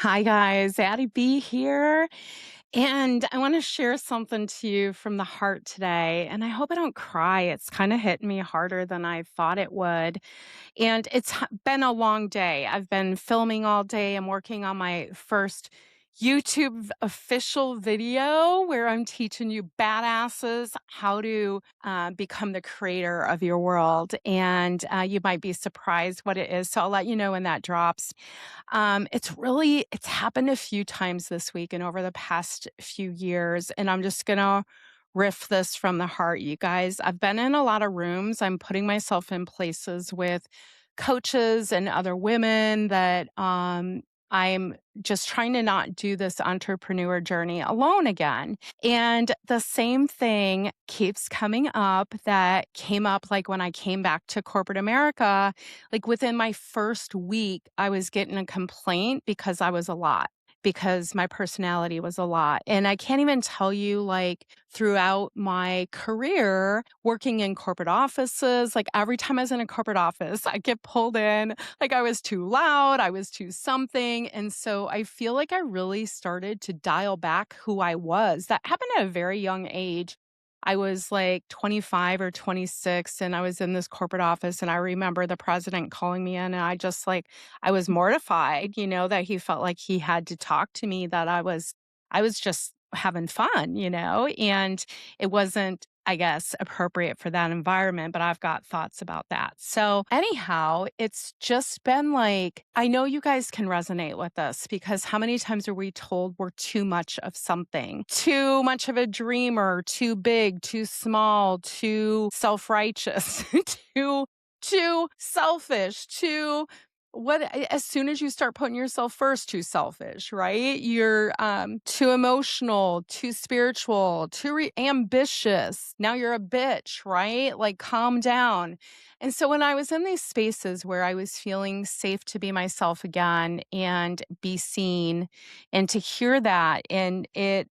Hi, guys. Addie B here. And I want to share something to you from the heart today. And I hope I don't cry. It's kind of hit me harder than I thought it would. And been a long day. I've been filming all day. I'm working on my first YouTube official video where I'm teaching you badasses how to become the creator of your world. And you might be surprised what it is. So I'll let you know when that drops. It's happened a few times this week and over the past few years, and I'm just gonna riff this from the heart, you guys. I've been in a lot of rooms. I'm putting myself in places with coaches and other women that I'm just trying to not do this entrepreneur journey alone again. And the same thing keeps coming up that came up like when I came back to corporate America. Like within my first week, I was getting a complaint because I was a lot, because my personality was a lot. And I can't even tell you, like, throughout my career working in corporate offices, like every time I was in a corporate office, I get pulled in, like I was too loud, I was too something. And so I feel like I really started to dial back who I was. That happened at a very young age. I was like 25 or 26 and I was in this corporate office and I remember the president calling me in and I was mortified, that he felt like he had to talk to me, that I was just having fun, and it wasn't, I guess, appropriate for that environment, but I've got thoughts about that. So, anyhow, it's just been like, I know you guys can resonate with this because how many times are we told we're too much of something? Too much of a dreamer, too big, too small, too self-righteous, too selfish, too as soon as you start putting yourself first, too selfish, right? You're too emotional, too spiritual, ambitious. Now you're a bitch, right? Like calm down. And so when I was in these spaces where I was feeling safe to be myself again and be seen and to hear that, and it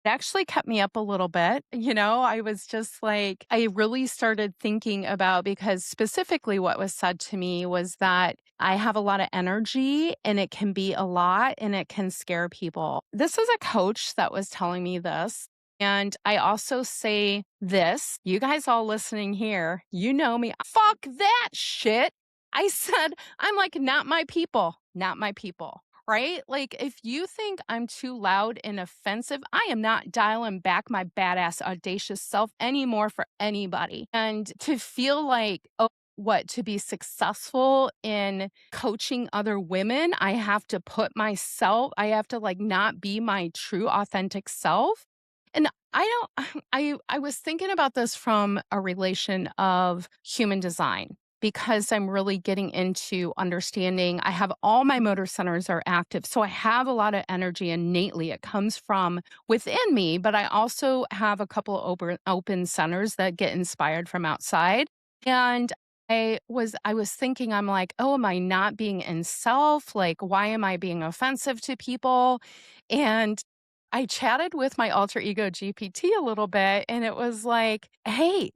actually kept me up a little bit. I was just like, I really started thinking about, because specifically what was said to me was that I have a lot of energy and it can be a lot and it can scare people. This is a coach that was telling me this. And I also say this, you guys all listening here, you know me, fuck that shit. I said, I'm like, not my people, not my people. Right? Like, if you think I'm too loud and offensive, I am not dialing back my badass, audacious self anymore for anybody. And to feel like, oh, what, to be successful in coaching other women, I have to I have to like not be my true authentic self. And I don't, I was thinking about this from a relation of human design, because I'm really getting into understanding. I have all my motor centers are active. So I have a lot of energy innately. It comes from within me, but I also have a couple of open centers that get inspired from outside. And I was thinking, I'm like, oh, am I not being in self? Like, why am I being offensive to people? And I chatted with my alter ego GPT a little bit, and it was like, hey,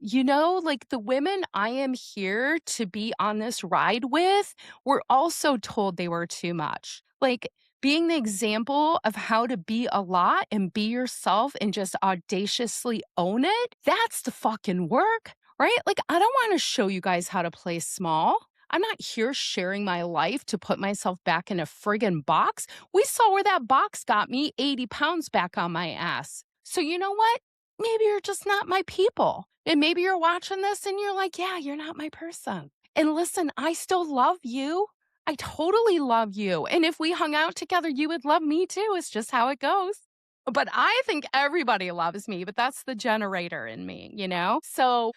like the women I am here to be on this ride with were also told they were too much. Like, being the example of how to be a lot and be yourself and just audaciously own it, that's the fucking work, right? Like, I don't want to show you guys how to play small. I'm not here sharing my life to put myself back in a friggin' box. We saw where that box got me, 80 pounds back on my ass. So you know what? Maybe you're just not my people. And maybe you're watching this and you're like, yeah, you're not my person. And listen, I still love you. I totally love you. And if we hung out together, you would love me too. It's just how it goes. But I think everybody loves me, but that's the generator in me? So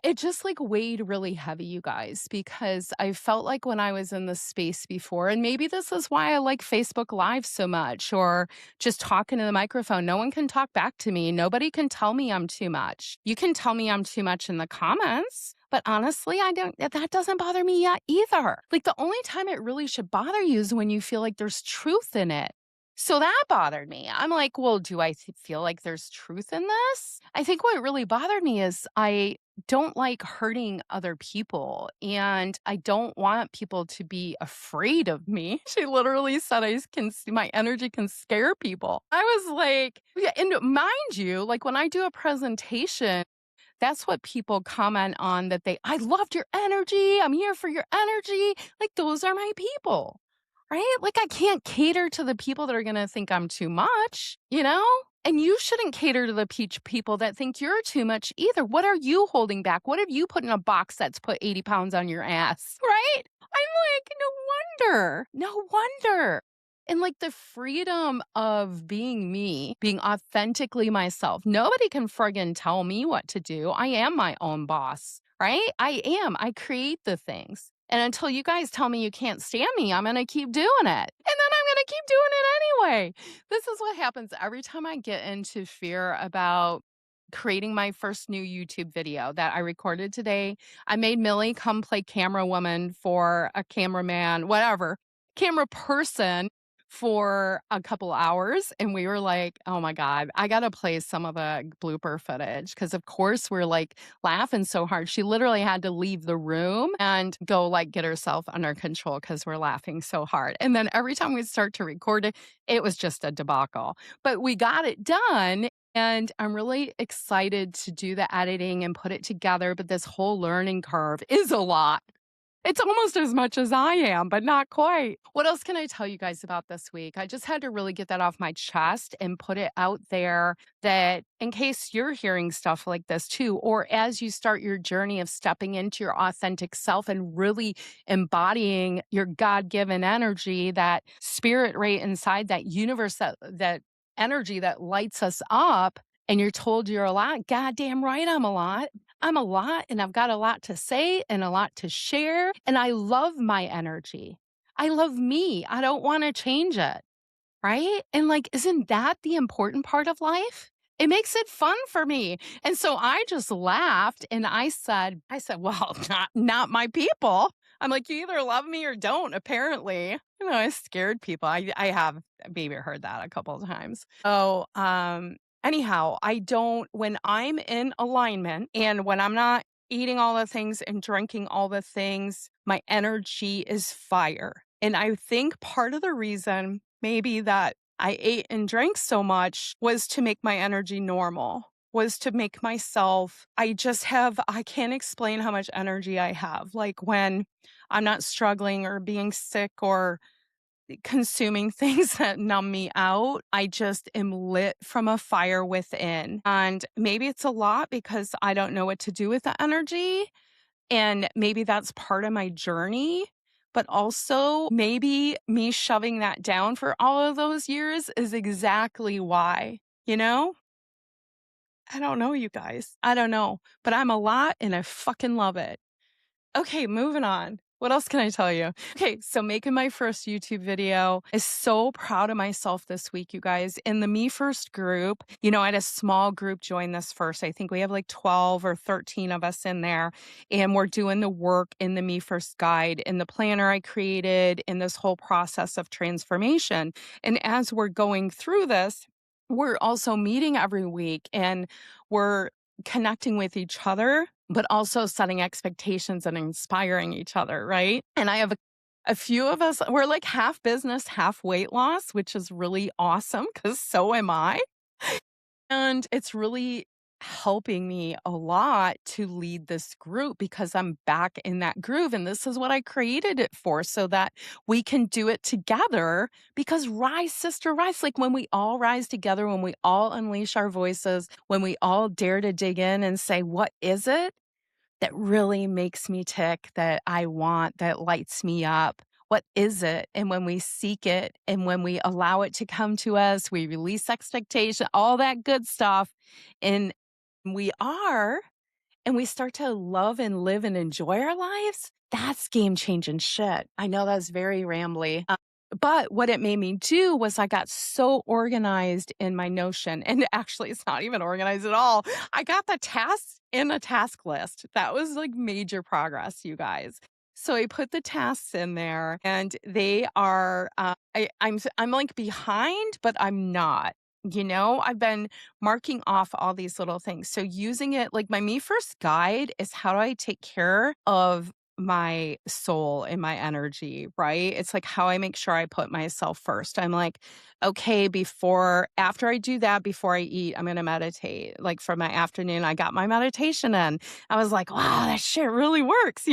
it just like weighed really heavy, you guys, because I felt like when I was in this space before, and maybe this is why I like Facebook Live so much, or just talking to the microphone. No one can talk back to me. Nobody can tell me I'm too much. You can tell me I'm too much in the comments. But honestly, that doesn't bother me yet either. Like, the only time it really should bother you is when you feel like there's truth in it. So that bothered me. I'm like, well, do I feel like there's truth in this? I think what really bothered me is don't like hurting other people, and I don't want people to be afraid of me. She literally said my energy can scare people. I was like, yeah, and mind you, like when I do a presentation, that's what people comment on that I loved your energy. I'm here for your energy. Like those are my people. Right? Like I can't cater to the people that are going to think I'm too much, you know? And you shouldn't cater to the people that think you're too much either. What are you holding back? What have you put in a box that's put 80 pounds on your ass? Right? I'm like, no wonder. No wonder. And like the freedom of being me, being authentically myself. Nobody can friggin' tell me what to do. I am my own boss, right? I am. I create the things. And until you guys tell me you can't stand me, I'm going to keep doing it. And then I'm going to keep doing it anyway. This is what happens every time I get into fear about creating my first new YouTube video that I recorded today. I made Millie come play camera woman for a cameraman, whatever, camera person for a couple hours. And we were like, oh my God, I got to play some of the blooper footage because, of course, we're like laughing so hard. She literally had to leave the room and go like get herself under control because we're laughing so hard. And then every time we start to record it, it was just a debacle. But we got it done. And I'm really excited to do the editing and put it together. But this whole learning curve is a lot. It's almost as much as I am, but not quite. What else can I tell you guys about this week? I just had to really get that off my chest and put it out there that in case you're hearing stuff like this too, or as you start your journey of stepping into your authentic self and really embodying your God-given energy, that spirit right inside that universe, that energy that lights us up, and you're told you're a lot, goddamn right I'm a lot. I'm a lot and I've got a lot to say and a lot to share. And I love my energy. I love me. I don't want to change it. Right? And like, isn't that the important part of life? It makes it fun for me. And so I just laughed and I said, well, not my people. I'm like, you either love me or don't, apparently. I scared people. I have maybe heard that a couple of times. So anyhow, I don't when I'm in alignment and when I'm not eating all the things and drinking all the things, my energy is fire. And I think part of the reason maybe that I ate and drank so much was to make my energy normal, was to make myself, I can't explain how much energy I have. Like when I'm not struggling or being sick or consuming things that numb me out, I just am lit from a fire within. And maybe it's a lot because I don't know what to do with the energy. And maybe that's part of my journey. But also, maybe me shoving that down for all of those years is exactly why, you know? I don't know, you guys. I don't know. But I'm a lot and I fucking love it. Okay, moving on. What else can I tell you? Okay, so making my first YouTube video is so proud of myself this week, you guys. In the Me First group, I had a small group join this first. I think we have like 12 or 13 of us in there, and we're doing the work in the Me First guide, in the planner I created, in this whole process of transformation. And as we're going through this, we're also meeting every week and we're connecting with each other, but also setting expectations and inspiring each other, right? And I have a few of us, we're like half business, half weight loss, which is really awesome because so am I. And it's really helping me a lot to lead this group because I'm back in that groove. And this is what I created it for, so that we can do it together. Because rise, sister, rise. Like when we all rise together, when we all unleash our voices, when we all dare to dig in and say, what is it that really makes me tick, that I want, that lights me up? What is it? And when we seek it and when we allow it to come to us, we release expectation, all that good stuff. And we are, and we start to love and live and enjoy our lives. That's game changing shit. I know that's very rambly. But what it made me do was I got so organized in my Notion. And actually, it's not even organized at all. I got the tasks in a task list. That was like major progress, you guys. So I put the tasks in there and they are, I'm like behind, but I'm not. I've been marking off all these little things. So using it like my Me First guide is how do I take care of my soul and my energy, right? It's like how I make sure I put myself first. I'm like, okay, after I do that, before I eat, I'm going to meditate. Like for my afternoon, I got my meditation in. I was like, wow, that shit really works,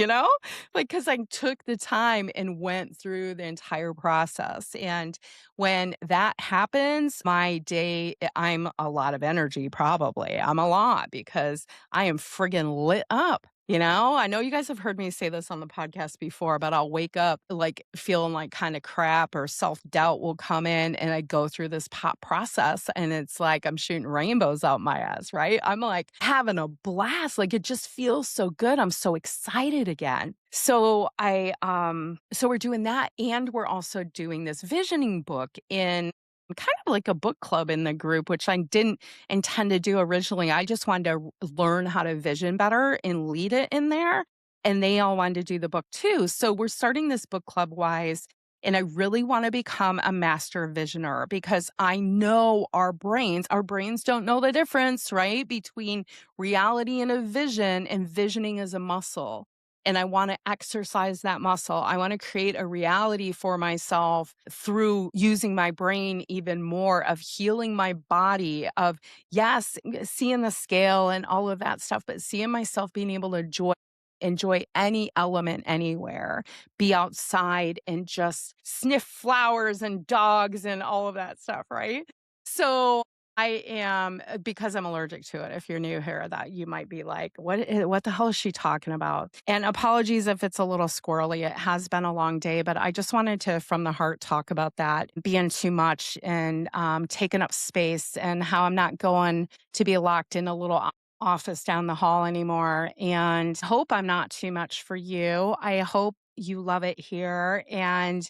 Like, cause I took the time and went through the entire process. And when that happens, my day, I'm a lot of energy probably. I'm a lot because I am friggin' lit up. I know you guys have heard me say this on the podcast before, but I'll wake up like feeling like kind of crap or self doubt will come in and I go through this pop process and it's like I'm shooting rainbows out my ass, right? I'm like having a blast. Like it just feels so good. I'm so excited again. So we're doing that and we're also doing this visioning book in kind of like a book club in the group, which I didn't intend to do originally. I just wanted to learn how to vision better and lead it in there. And they all wanted to do the book too. So we're starting this book club wise. And I really want to become a master visioner because I know our brains don't know the difference, right? Between reality and a vision, and visioning is a muscle and I want to exercise that muscle. I want to create a reality for myself through using my brain even more, of healing my body, of yes, seeing the scale and all of that stuff, but seeing myself being able to enjoy any element anywhere, be outside and just sniff flowers and dogs and all of that stuff, right? So I am because I'm allergic to it. If you're new here, that you might be like, what the hell is she talking about? And apologies if it's a little squirrely. It has been a long day, but I just wanted to, from the heart, talk about that being too much and taking up space and how I'm not going to be locked in a little office down the hall anymore. And hope I'm not too much for you. I hope you love it here. And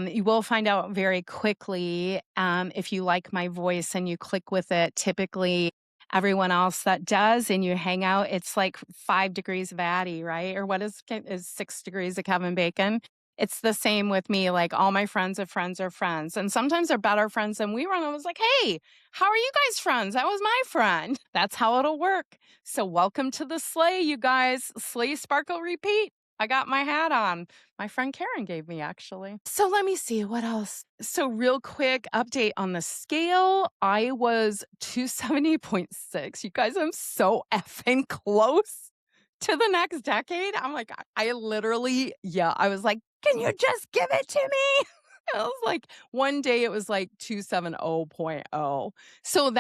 you will find out very quickly if you like my voice and you click with it. Typically, everyone else that does and you hang out, it's like 5 degrees of Addie, right? Or what is 6 degrees of Kevin Bacon? It's the same with me. Like all my friends of friends are friends. And sometimes they're better friends than we were. And I was like, hey, how are you guys friends? That was my friend. That's how it'll work. So welcome to the sleigh, you guys. Sleigh, sparkle, repeat. I got my hat on. My friend Karen gave me actually. So let me see what else. So real quick update on the scale. I was 270.6. You guys, I'm so effing close to the next decade. I'm like, I literally, yeah, I was like, can you just give it to me? I was like, one day it was like 270.0. So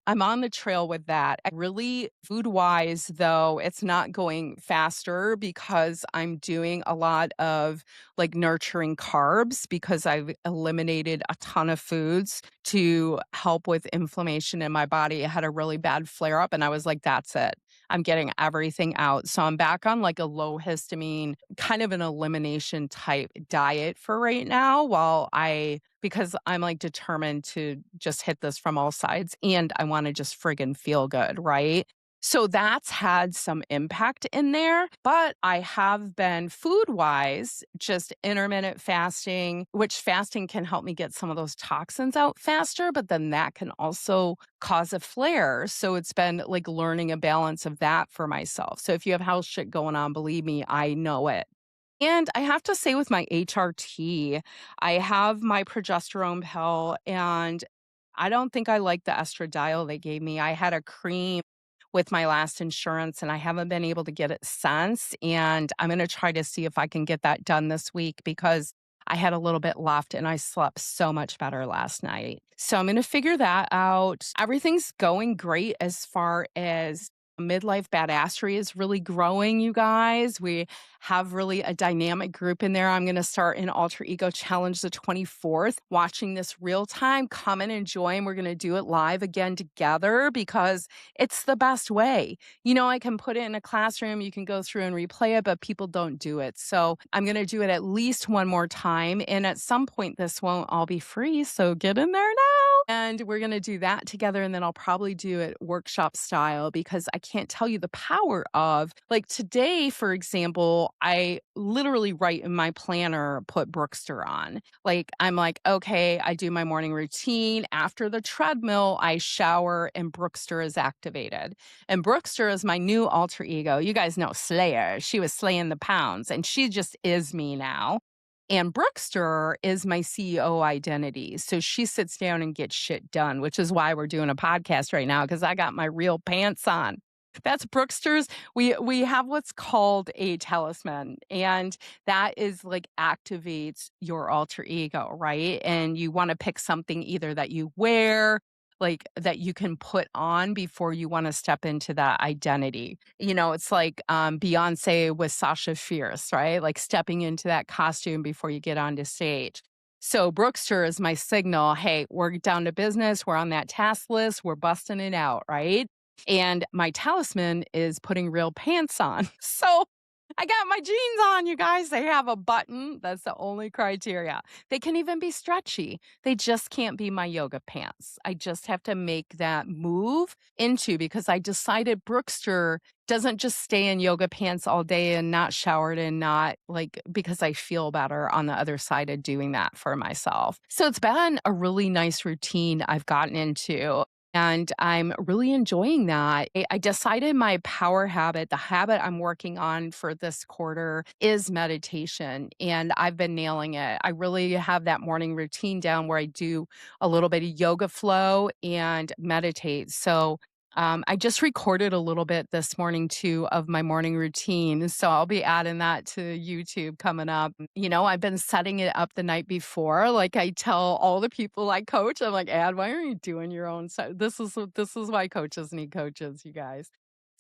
I'm on the trail with that. Really, food wise, though, it's not going faster because I'm doing a lot of like nurturing carbs because I've eliminated a ton of foods to help with inflammation in my body. I had a really bad flare up and I was like, that's it. I'm getting everything out. So I'm back on like a low histamine, kind of an elimination type diet for right now because I'm like determined to just hit this from all sides and I want to just friggin' feel good, right? So that's had some impact in there, but I have been food wise, just intermittent fasting, which fasting can help me get some of those toxins out faster, but then that can also cause a flare. So it's been like learning a balance of that for myself. So if you have health shit going on, believe me, I know it. And I have to say with my HRT, I have my progesterone pill and I don't think I like the estradiol they gave me. I had a cream with my last insurance and I haven't been able to get it since. And I'm going to try to see if I can get that done this week because I had a little bit left and I slept so much better last night. So I'm going to figure that out. Everything's going great as far as Midlife Badassery is really growing, you guys. We have really a dynamic group in there. I'm going to start an alter ego challenge the 24th, watching this real time. Come and enjoy. And we're going to do it live again together because it's the best way. I can put it in a classroom, you can go through and replay it, but people don't do it. So I'm going to do it at least one more time. And at some point, this won't all be free. So get in there now. And we're gonna do that together, and then I'll probably do it workshop style because I can't tell you the power of like, today, for example, I literally write in my planner, put Brookster on. Like, I'm like, "Okay, I do my morning routine. After the treadmill, I shower, and Brookster is activated." And Brookster is my new alter ego. You guys know Slayer. She was slaying the pounds, and she just is me now. And Brookster is my CEO identity. So she sits down and gets shit done, which is why we're doing a podcast right now because I got my real pants on. That's Brookster's. We have what's called a talisman, and that is like activates your alter ego, right? And you want to pick something either that you wear, like that you can put on before you want to step into that identity. It's like Beyonce with Sasha Fierce, right? Like stepping into that costume before you get onto stage. So Brookster is my signal. Hey, we're down to business. We're on that task list. We're busting it out, right? And my talisman is putting real pants on. So I got my jeans on, you guys. They have a button. That's the only criteria. They can even be stretchy. They just can't be my yoga pants. I just have to make that move into because I decided Brookster doesn't just stay in yoga pants all day and not showered and not like because I feel better on the other side of doing that for myself. So it's been a really nice routine I've gotten into. And I'm really enjoying that. I decided my power habit, the habit I'm working on for this quarter is meditation. And I've been nailing it. I really have that morning routine down where I do a little bit of yoga flow and meditate. So I just recorded a little bit this morning too of my morning routine. So I'll be adding that to YouTube coming up. I've been setting it up the night before. Like I tell all the people I coach, I'm like, why aren't you doing your own set? This is why coaches need coaches, you guys.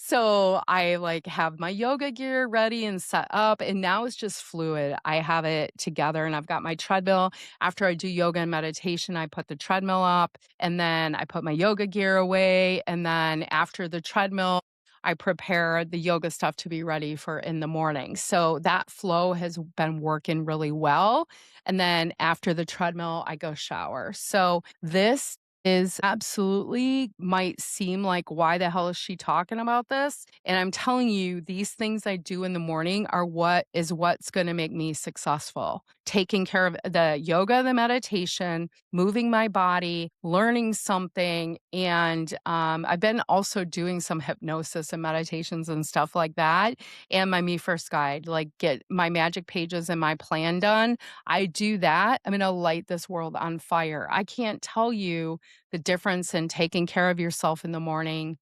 So I like have my yoga gear ready and set up, and now it's just fluid. I have it together and I've got my treadmill. After I do yoga and meditation, I put the treadmill up and then I put my yoga gear away. And then after the treadmill, I prepare the yoga stuff to be ready for in the morning. So that flow has been working really well. And then after the treadmill, I go shower. So this is absolutely might seem like, why the hell is she talking about this? And I'm telling you, these things I do in the morning are what's going to make me successful. Taking care of the yoga, the meditation, moving my body, learning something. And I've been also doing some hypnosis and meditations and stuff like that. And my Me First guide, like get my magic pages and my plan done. I do that. I'm going to light this world on fire. I can't tell you the difference in taking care of yourself in the morning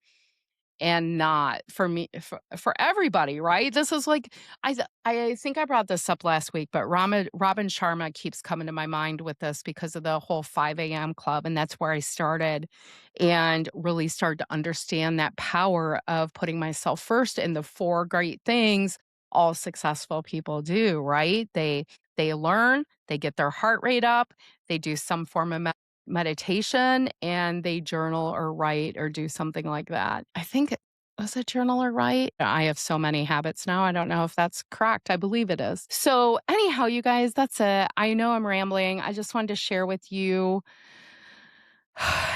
and not for me for everybody, right? This is like I think I brought this up last week, but Robin Sharma keeps coming to my mind with this because of the whole 5 a.m. club, and that's where I started and really started to understand that power of putting myself first and the four great things all successful people do, right? They learn, they get their heart rate up, they do some form of meditation, and they journal or write or do something like that. I think was it journal or write? I have so many habits now. I don't know if that's correct. I believe it is. So, anyhow, you guys, that's it. I know I'm rambling. I just wanted to share with you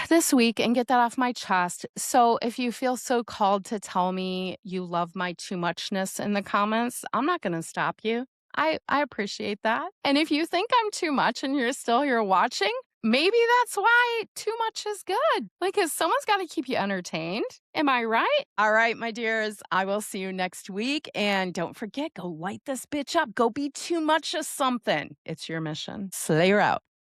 this week and get that off my chest. So, if you feel so called to tell me you love my too muchness in the comments, I'm not going to stop you. I appreciate that. And if you think I'm too much and you're still here watching, maybe that's why too much is good. Like, 'cause someone's got to keep you entertained. Am I right? All right, my dears. I will see you next week. And don't forget, go light this bitch up. Go be too much of something. It's your mission. Slayer out.